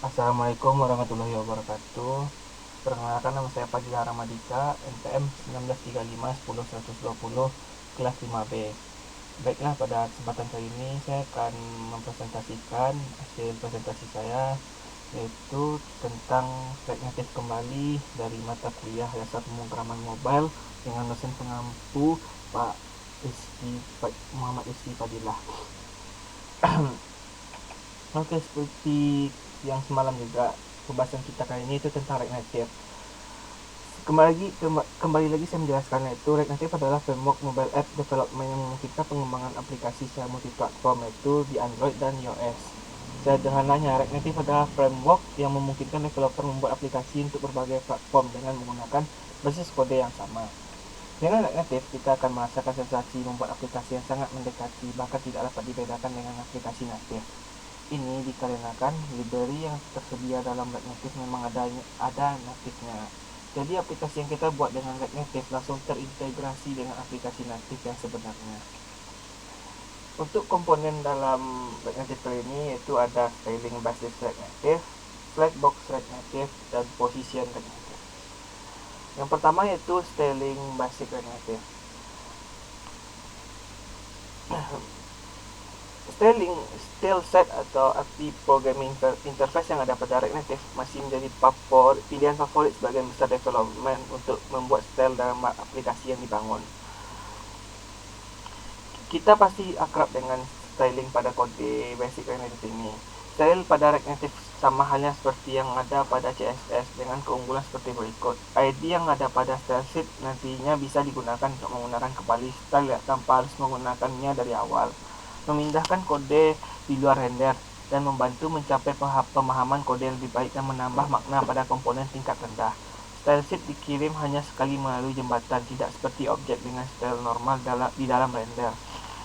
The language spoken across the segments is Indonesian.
Assalamualaikum warahmatullahi wabarakatuh. Perkenalkan, nama saya Fadila Ramadika, NPM 1935 kelas 5B. Baiklah, pada kesempatan kali ini saya akan mempresentasikan hasil presentasi saya, yaitu tentang kognitif kembali dari mata kuliah dasar pemrograman mobile dengan dosen pengampu Pak Muhammad Rizky Fadilah. Oke, seperti yang semalam juga, pembahasan kita kali ini itu tentang React Native. Kembali lagi saya menjelaskan, yaitu React Native adalah framework mobile app development yang memungkinkan pengembangan aplikasi secara multiplatform, yaitu di Android dan iOS. Sederhananya, React Native adalah framework yang memungkinkan developer membuat aplikasi untuk berbagai platform dengan menggunakan basis kode yang sama. Dengan React Native, kita akan merasakan sensasi membuat aplikasi yang sangat mendekati, bahkan tidak dapat dibedakan dengan aplikasi native. Ini dikarenakan library yang tersedia dalam React Native memang ada native-nya. Jadi aplikasi yang kita buat dengan React Native langsung terintegrasi dengan aplikasi native yang sebenarnya. Untuk komponen dalam React Native kali ini yaitu ada styling basis React Native, flagbox React Native, dan position React Native. Yang pertama yaitu styling basic React Native. Style set atau API programming interface yang ada pada React Native masih menjadi pilihan favorit sebagian besar development untuk membuat style dalam aplikasi yang dibangun. Kita pasti akrab dengan styling pada kode basic React Native ini. Style pada React Native sama halnya seperti yang ada pada CSS dengan keunggulan seperti berikut. ID yang ada pada style sheet nantinya bisa digunakan untuk menggunakan kembali style tanpa harus menggunakannya dari awal, memindahkan kode di luar render, dan membantu mencapai pemahaman kode yang lebih baik dan menambah makna pada komponen tingkat rendah. Style sheet dikirim hanya sekali melalui jembatan, tidak seperti objek dengan style normal di dalam render.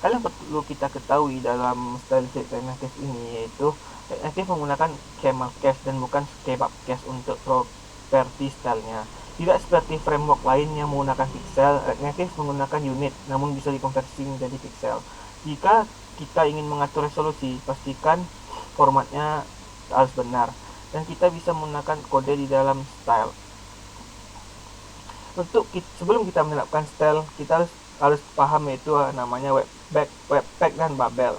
Hal yang perlu kita ketahui dalam style sheet Native ini yaitu Native menggunakan camel cache dan bukan kebab cache untuk properti stylenya. Tidak seperti framework lain yang menggunakan pixel, Native menggunakan unit namun bisa dikonversi menjadi pixel. Jika kita ingin mengatur resolusi, pastikan formatnya harus benar dan kita bisa menggunakan kode di dalam style. Sebelum kita menerapkan style, kita harus paham yaitu namanya webpack dan babel.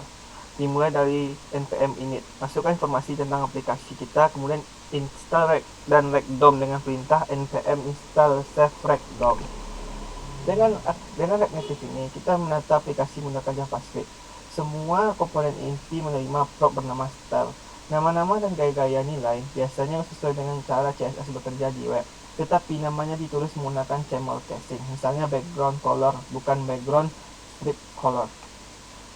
Dimulai dari npm init, masukkan informasi tentang aplikasi kita, kemudian install rec dan recdom dengan perintah npm install save recdom. Dengan React Native ini, kita menata aplikasi menggunakan JavaScript. Semua komponen inti menerima prop bernama style. Nama-nama dan gaya-gaya nilai biasanya sesuai dengan cara CSS bekerja di web, tetapi namanya ditulis menggunakan camel casing. Misalnya background color, bukan background strip color.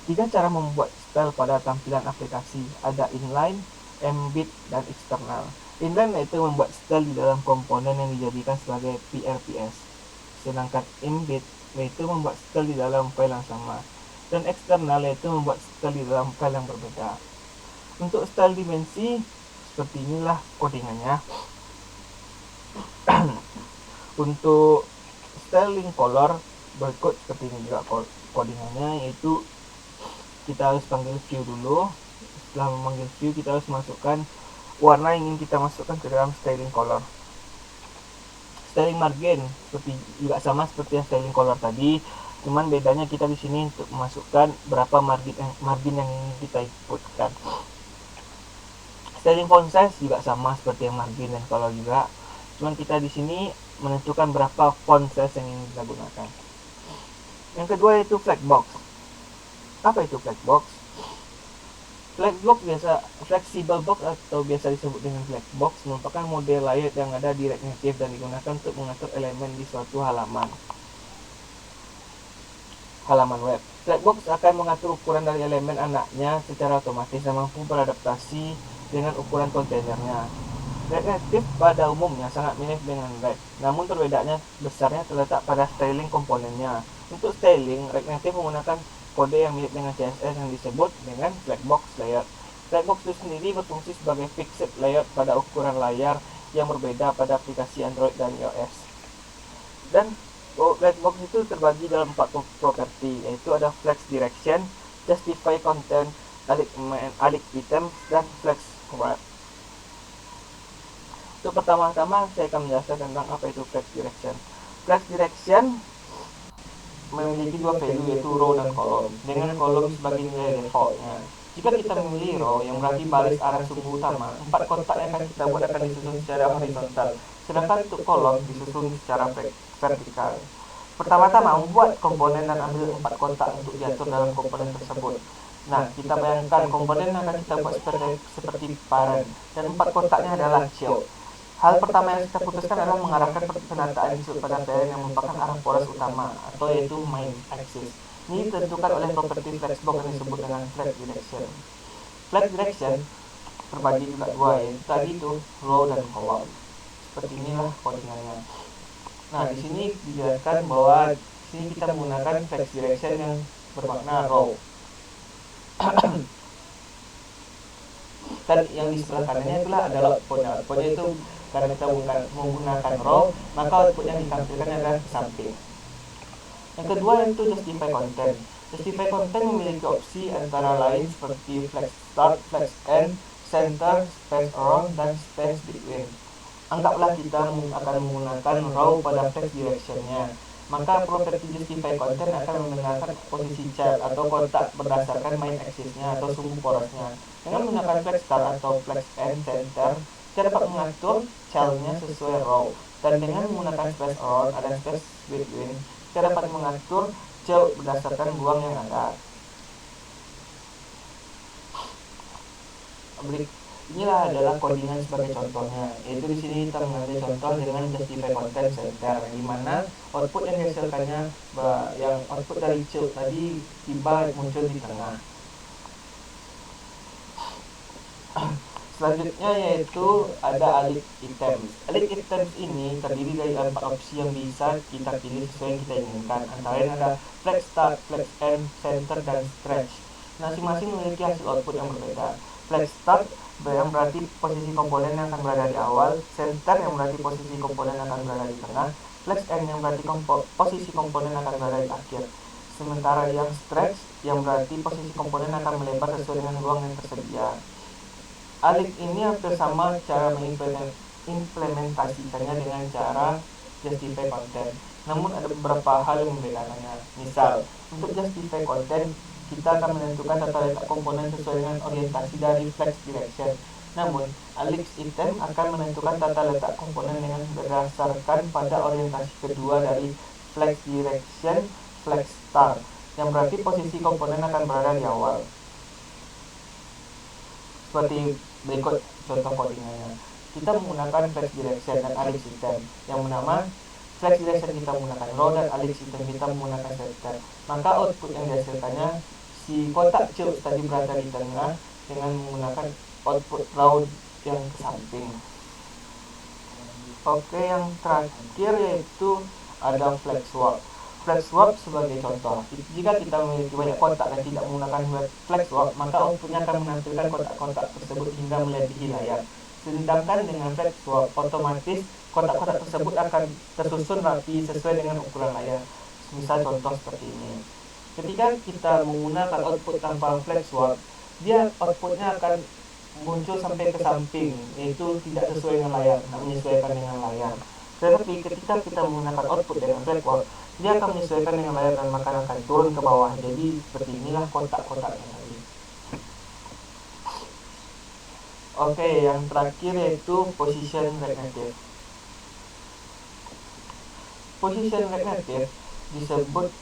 3 cara membuat style pada tampilan aplikasi, ada inline, embed, dan eksternal. Inline yaitu membuat style di dalam komponen yang dijadikan sebagai PRPS, sedangkan embed yaitu membuat style di dalam file yang sama, dan eksternal yaitu membuat style di dalam file yang berbeda. Untuk style dimensi, seperti inilah codingannya. Untuk styling color berikut seperti ini juga codingannya, yaitu kita harus panggil view dulu. Setelah memanggil view, kita harus masukkan warna yang ingin kita masukkan ke dalam styling color. Styling margin juga sama seperti yang styling color tadi, cuman bedanya kita di sini untuk memasukkan berapa margin yang ingin kita inputkan. Styling font size juga sama seperti yang margin dan color juga, cuman kita di sini menentukan berapa font size yang ingin kita gunakan. Yang kedua yaitu flagbox. Apa itu flagbox? Flagbox flexible box atau biasa disebut dengan flagbox merupakan model layout yang ada di React Native dan digunakan untuk mengatur elemen di suatu halaman web. Flagbox akan mengatur ukuran dari elemen anaknya secara otomatis dan mampu beradaptasi dengan ukuran kontainernya. React Native pada umumnya sangat mirip dengan React, namun perbedaannya besarnya terletak pada styling komponennya. Untuk styling, React Native menggunakan kode yang mirip dengan CSS yang disebut dengan flagbox layout. Flagbox itu sendiri berfungsi sebagai fixed layout pada ukuran layar yang berbeda pada aplikasi Android dan iOS. Dan flagbox itu terbagi dalam 4 properti, yaitu ada flex direction, justify content, alik item, dan flex wrap. Untuk pertama-tama saya akan menjelaskan tentang apa itu flex direction. Flex direction memiliki dua value, yaitu row dan column, dengan column sebagai nilai defaultnya. Jika kita memilih row, yang berarti baris arah sumbu utama, 4 kotak yang akan kita buat akan disusun secara horizontal, sedangkan untuk kolom disusun secara vertikal. Pertama-tama membuat komponen dan ambil 4 kotak untuk diatur dalam komponen tersebut. Nah, kita bayangkan komponen yang akan kita buat seperti parent, dan 4 kotaknya adalah child. Hal pertama yang kita putuskan adalah mengarahkan penataan di pada parent yang merupakan arah poros utama, atau yaitu main axis. Ini ditentukan oleh properti flexbox yang disebut dengan flex direction. Flex direction terbagi juga dua, yaitu tadi itu row dan column. Seperti inilah codingannya. Nah, di sini dijelaskan bahwa di sini kita menggunakan flex direction yang bermakna row. Dan yang di sebelah kanannya itulah adalah outputnya. Outputnya itu karena kita menggunakan row, maka output yang ditampilkan adalah ke samping. Yang kedua yaitu justify content. Justify content memiliki opsi antara lain seperti flex start, flex end, center, space around, dan space between. Anggaplah kita akan menggunakan row pada flex directionnya, maka properti justify content akan membenarkan posisi child atau kotak berdasarkan main axisnya atau sumbu porosnya. Dengan menggunakan flex start atau flex end center, kita dapat mengatur childnya sesuai row, dan dengan menggunakan space around dan space between, kita dapat mengatur child berdasarkan ruang yang ada. Inilah adalah codingan sebagai contohnya, yaitu di sini kita mengambil contoh dengan justify content center, di mana output yang dihasilkannya, yang output dari child tadi tiba muncul di tengah. Selanjutnya yaitu ada alik items. Alik items ini terdiri dari 4 opsi yang bisa kita pilih sesuai yang kita inginkan. Antara lain ada flex start, flex end, center, dan stretch. Masing-masing memiliki hasil output yang berbeda. Flex start yang berarti posisi komponen yang akan berada di awal, center yang berarti posisi komponen yang akan berada di tengah, flex end yang berarti posisi komponen yang akan berada di akhir. Sementara yang stretch yang berarti posisi komponen akan melebar sesuai dengan ruang yang tersedia. Alik ini hampir sama cara mengimplementasikannya dengan cara justify content. Namun ada beberapa hal yang membedakannya. Misal, untuk justify content, kita akan menentukan tata letak komponen sesuai dengan orientasi dari flex direction. Namun, alik item akan menentukan tata letak komponen dengan berdasarkan pada orientasi kedua dari flex direction, flex start, yang berarti posisi komponen akan berada di awal. Seperti berikut contoh codingannya. Kita menggunakan flex direction dan alik item yang bernama flex direction kita menggunakan row dan alik item kita menggunakan center. Maka output yang dihasilkannya, si kotak child tadi berada di tengah dengan menggunakan output row yang ke samping. Oke, yang terakhir yaitu ada flex swap. Flex swap sebagai contoh, jika kita memiliki banyak kotak dan tidak menggunakan flex swap, maka outputnya akan menampilkan kotak-kotak tersebut hingga melebihi layar. Sedangkan dengan flex swap, otomatis kotak-kotak tersebut akan tersusun rapi sesuai dengan ukuran layar. Misal contoh seperti ini. Ketika kita menggunakan output tanpa flex swap, dia outputnya akan muncul sampai ke samping, yaitu tidak sesuai dengan layar, tidak menyesuaikan dengan layar. Tetapi ketika kita menggunakan output dengan flex swap, dia akan menyesuaikan dengan layar dan maka akan turun ke bawah. Jadi seperti inilah kotak-kotaknya tadi. Oke, yang terakhir yaitu position relative. Position relative disebut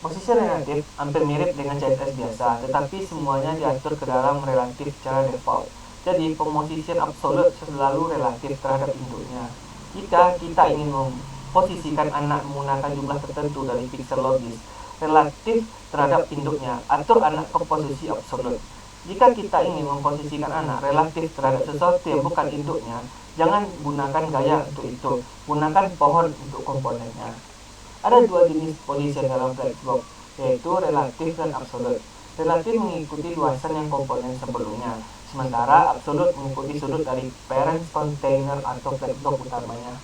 position relatif hampir mirip dengan CSS biasa, tetapi semuanya diatur ke dalam relatif secara default. Jadi position absolute selalu relatif terhadap induknya. Jika kita ingin memposisikan anak menggunakan jumlah tertentu dari pixel logis relatif terhadap induknya, atur anak ke posisi absolute. Jika kita ingin memposisikan anak relatif terhadap sesuatu yang bukan induknya, jangan gunakan gaya untuk itu, gunakan pohon untuk komponennya. Ada dua jenis position dalam flexbox, yaitu relatif dan absolute. Relatif mengikuti luasan yang komponen sebelumnya, sementara absolute mengikuti sudut dari parent container atau flexbox utamanya.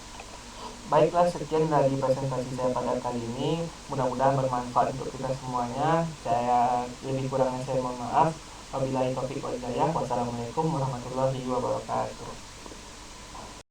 Baiklah, sekian dari presentasi saya pada kali ini. Mudah-mudahan bermanfaat untuk kita semuanya. Saya lebih kurangnya saya mohon maaf. Wabillahi taufiq wal hidayah. Wassalamualaikum warahmatullahi wabarakatuh.